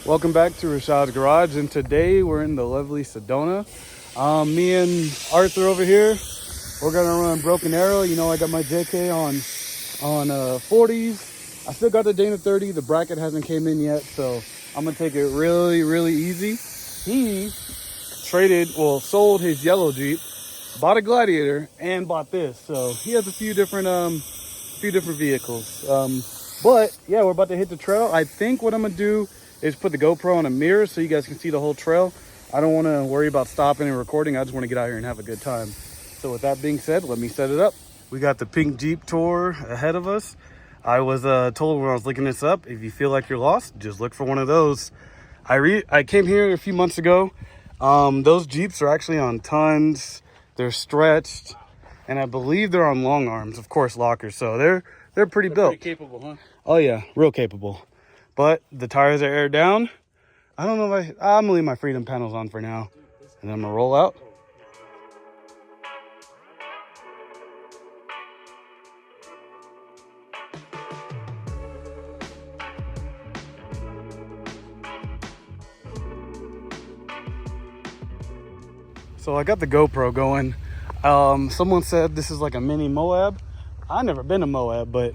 Welcome back to Rashad's Garage, and today we're in the lovely Sedona. Me and Arthur over here, we're gonna run Broken Arrow. You know, I got my JK on 40s. I still got the Dana 30. The bracket hasn't came in yet, so I'm gonna take it really easy. He sold his yellow Jeep, bought a Gladiator, and bought this. So he has a few different vehicles. But yeah, we're about to hit the trail. I think what I'm gonna do is put the GoPro on a mirror so you guys can see the whole trail. I don't want to worry about stopping and recording. I just want to get out here and have a good time. So with that being said, let me set it up. We got the pink Jeep Tour ahead of us. I was told when I was looking this up, if you feel like you're lost, just look for one of those. I came here a few months ago. Those Jeeps are actually on tons. They're stretched, and I believe they're on long arms, of course, lockers. So they're pretty built. Pretty capable, huh? Oh yeah, real capable. But the tires are aired down. I don't know if I'm gonna leave my Freedom panels on for now, and then I'm gonna roll out. So I got the GoPro going. Someone said this is like a mini Moab. I've never been to Moab, but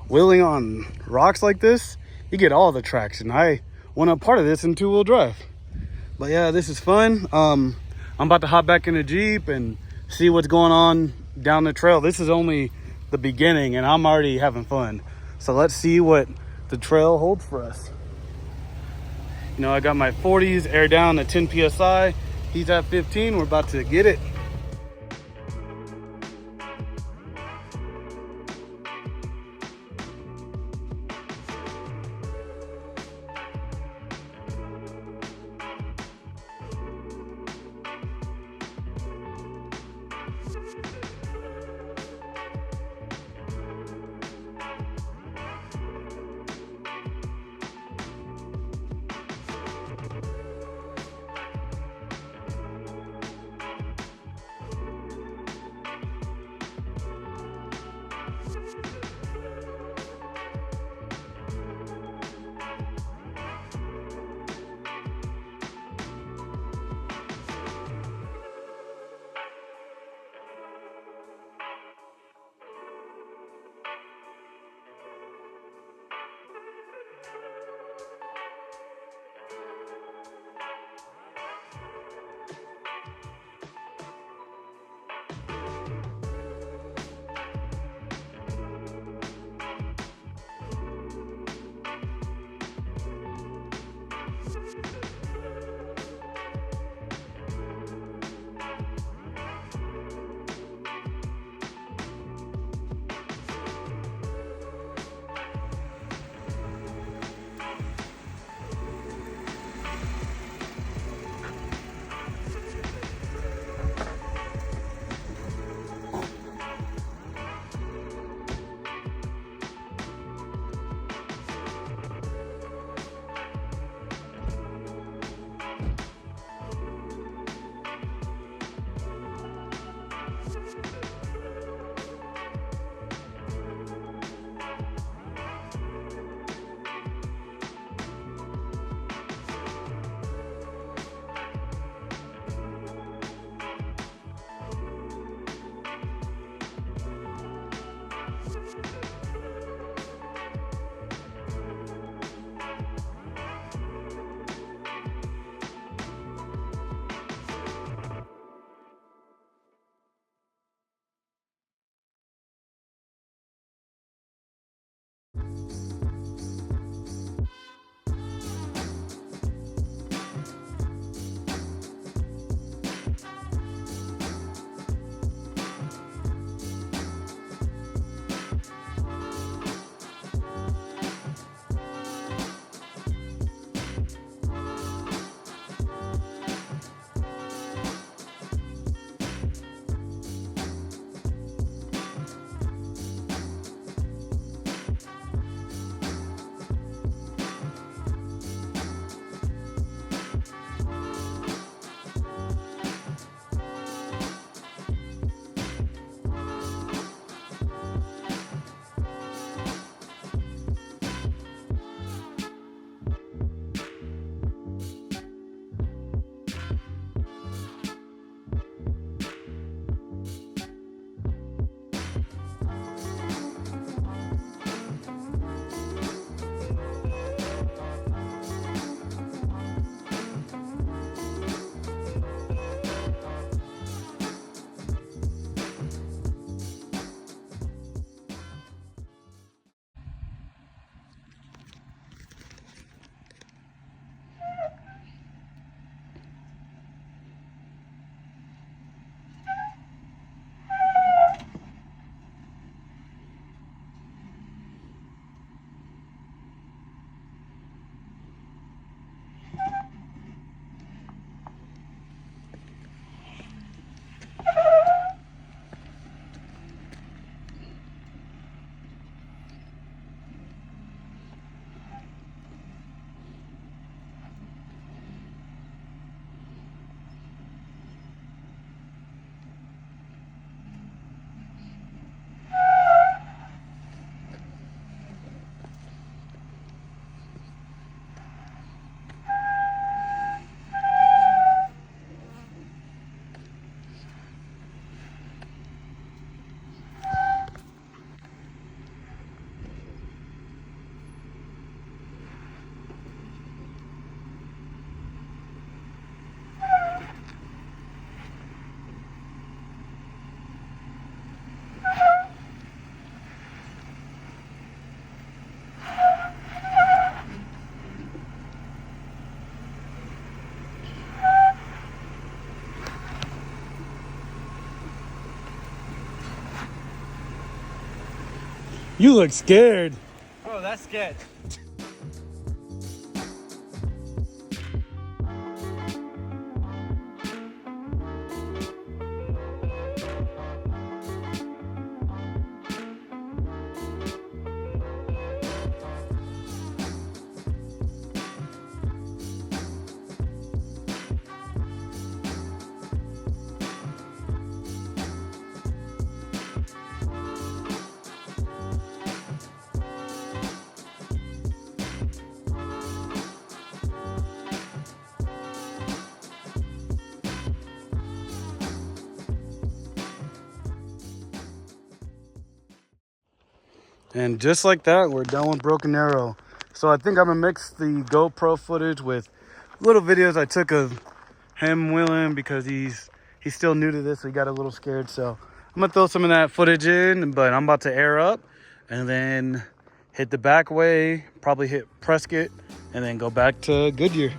wheeling on rocks like this, you get all the traction. I want a part of this in two-wheel drive. But yeah, this is fun. I'm about to hop back in the Jeep and see what's going on down the trail. This is only the beginning and I'm already having fun. So let's see what the trail holds for us. You know, I got my 40s air down at 10 PSI. He's at 15. We're about to get it. You look scared. Bro, that's sketch. And just like that, we're done with Broken Arrow. So I think I'm gonna mix the GoPro footage with little videos I took of him wheeling because he's still new to this, so he got a little scared. So I'm gonna throw some of that footage in, but I'm about to air up and then hit the back way, probably hit Prescott, and then go back to Goodyear.